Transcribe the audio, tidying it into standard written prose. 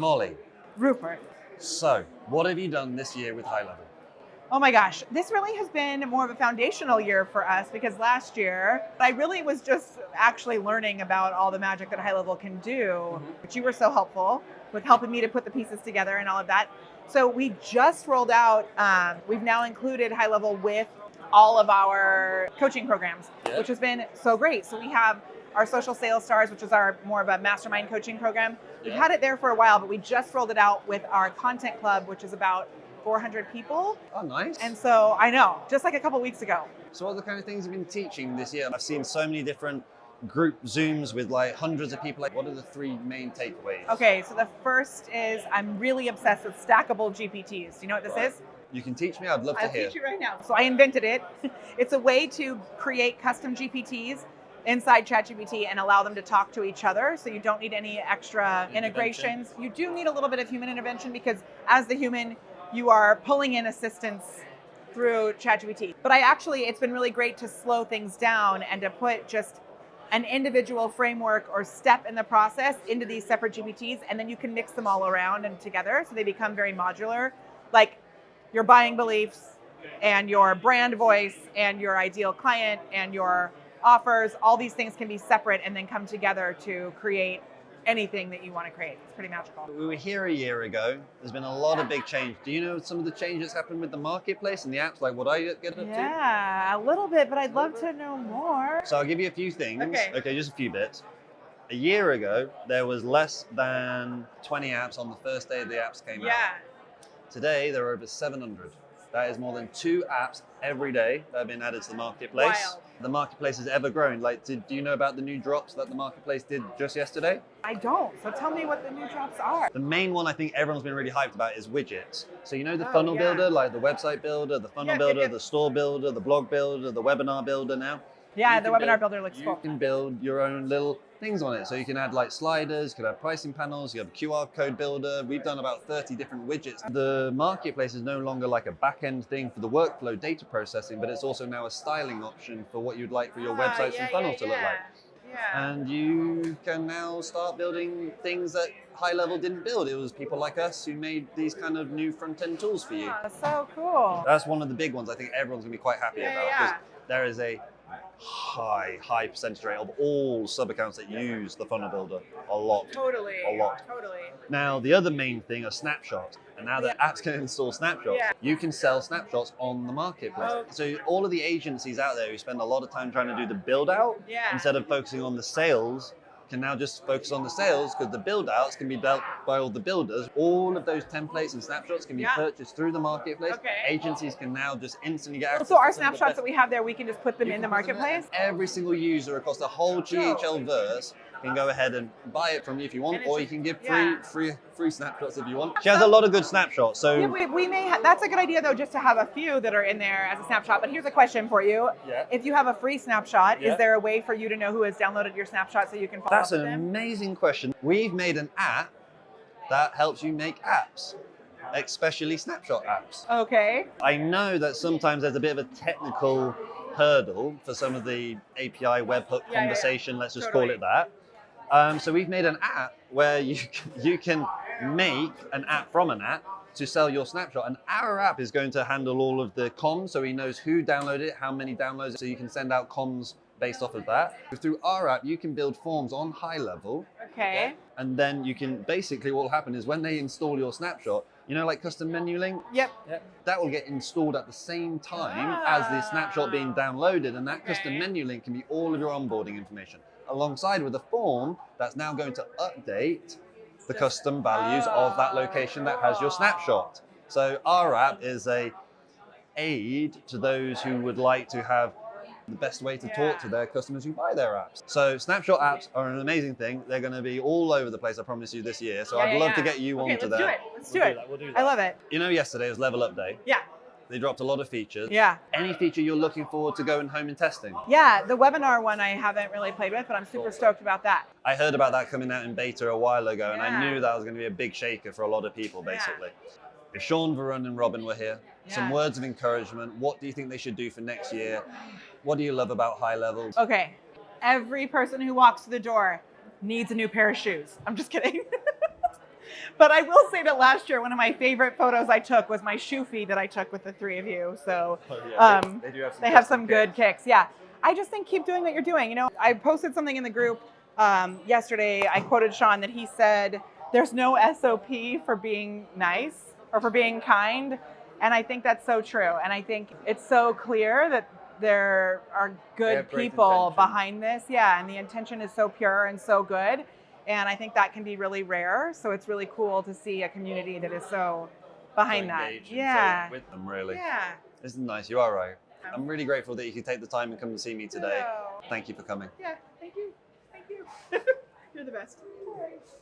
Molly, Rupert. so what have you done this year with High Level? Oh my gosh, this really has been more of a foundational year for us because last year I really was just actually learning about all the magic that High Level can do, which you were so helpful with helping me to put the pieces together and all of that. So we just rolled out, we've now included High Level with all of our coaching programs, which has been so great. So we have our Social Sales Stars, which is our more of a mastermind coaching program. We've had it there for a while, but we just rolled it out with our Content Club, which is about 400 people. Oh, nice. And so I know, just like a couple weeks ago. So what are the kind of things you've been teaching this year? I've seen so many different group Zooms with like hundreds of people. Like, what are the three main takeaways? Okay, so the first is I'm really obsessed with stackable GPTs. Do you know what this is? You can teach me, I'd love to hear. I'll teach you right now. So I invented it. It's a way to create custom GPTs inside ChatGPT and allow them to talk to each other. So you don't need any extra integrations. You do need a little bit of human intervention because as the human, you are pulling in assistance through ChatGPT. But it's been really great to slow things down and to put just an individual framework or step in the process into these separate GPTs, and then you can mix them all around and together so they become very modular. Like your buying beliefs and your brand voice and your ideal client and your offers, all these things can be separate and then come together to create anything that you want to create. It's pretty magical. We were here a year ago. There's been a lot of big change. Do you know some of the changes happened with the marketplace and the apps? Like what I get up to? Yeah, a little bit, but I'd love to know more. So I'll give you a few things. Okay, just a few bits. A year ago, there was less than 20 apps on the first day the apps came out. Today, there are over 700. That is more than 2 apps every day that have been added to the marketplace. Wild. The marketplace has ever grown. Like, do you know about the new drops that the marketplace did just yesterday? I don't. So tell me what the new drops are. The main one I think everyone's been really hyped about is widgets. So you know the funnel builder, like the website builder, the funnel builder, the store builder, the blog builder, the webinar builder now? Yeah, the webinar builder looks cool. You can build your own little things on it. So you can add like sliders, you can have pricing panels, you have a QR code builder. We've done about 30 different widgets. The marketplace is no longer like a back-end thing for the workflow data processing, but it's also now a styling option for what you'd like for your websites and funnels to look like. And you can now start building things that High Level didn't build. It was people like us who made these kind of new front-end tools for you. So cool. That's one of the big ones I think everyone's gonna be quite happy about because there is a high percentage rate of all sub-accounts that use the funnel builder. A lot. Totally. Now, the other main thing are snapshots. And now that apps can install snapshots, you can sell snapshots on the marketplace. So all of the agencies out there who spend a lot of time trying to do the build out instead of focusing on the sales can now just focus on the sales because the build outs can be built by all the builders. All of those templates and snapshots can be purchased through the marketplace. Agencies can now just instantly get access. So our snapshots that we have there, we can just put them in the marketplace? Every single user across the whole GHL verse can go ahead and buy it from you if you want, or you can give free snapshots if you want. She has a lot of good snapshots. So we may that's a good idea though, just to have a few that are in there as a snapshot. But here's a question for you. If you have a free snapshot, is there a way for you to know who has downloaded your snapshot so you can follow up with them? That's an amazing question. We've made an app that helps you make apps, especially snapshot apps. Okay. I know that sometimes there's a bit of a technical hurdle for some of the API webhook conversation, let's just call it that. So we've made an app where you can make an app from an app to sell your snapshot. And our app is going to handle all of the comms, so he knows who downloaded it, how many downloads, so you can send out comms based off of that. Through our app, you can build forms on High Level. Okay. And then you can, basically what will happen is when they install your snapshot, you know, like custom menu link? That will get installed at the same time as the snapshot being downloaded, and that custom menu link can be all of your onboarding information, alongside with a form that's now going to update the custom values of that location that has your snapshot. So our app is a aid to those who would like to have the best way to talk to their customers who buy their apps. So snapshot apps are an amazing thing. They're going to be all over the place, I promise you, this year. So I'd love to get you onto that. Let's do it. We'll do that. I love it. You know, yesterday was Level Up Day. They dropped a lot of features. Any feature you're looking forward to going home and testing? The webinar one I haven't really played with, but I'm super stoked about that. I heard about that coming out in beta a while ago, and I knew that was going to be a big shaker for a lot of people, basically. If Sean, Varun, and Robin were here, some words of encouragement. What do you think they should do for next year? What do you love about High Level? Okay, every person who walks through the door needs a new pair of shoes. I'm just kidding. But I will say that last year, one of my favorite photos I took was my shoe feed that I took with the three of you. So they have some good kicks. Yeah. I just think keep doing what you're doing. You know, I posted something in the group yesterday. I quoted Sean that he said, there's no SOP for being nice or for being kind. And I think that's so true. And I think it's so clear that there are good people behind this. Yeah. And the intention is so pure and so good. And I think that can be really rare. So it's really cool to see a community that is so behind that. Yeah. So with them, really. Yeah. This is nice. You are right. I'm really grateful that you could take the time and come and see me today. No. Thank you for coming. Yeah. Thank you. Thank you. You're the best.